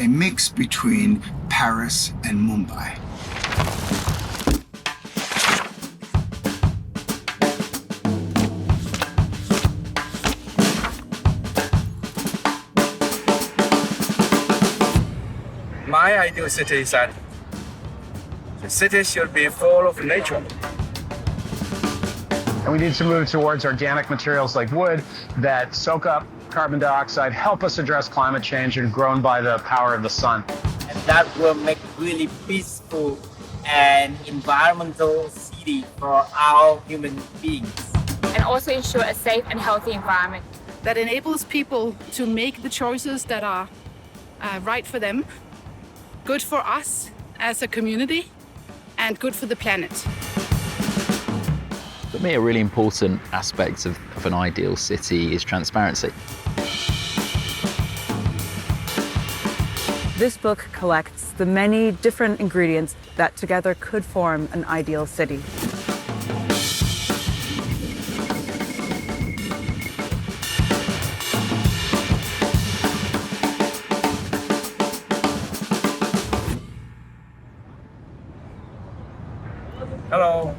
a mix between Paris and Mumbai. My ideal city is that the city should be full of nature. And we need to move towards organic materials like wood that soak up carbon dioxide, help us address climate change, and grown by the power of the sun. And that will make really peaceful and environmental city for our human beings. And also ensure a safe and healthy environment. That enables people to make the choices that are right for them, good for us as a community, and good for the planet. For me, a really important aspect of an ideal city is transparency. This book collects the many different ingredients that together could form an ideal city. Hello.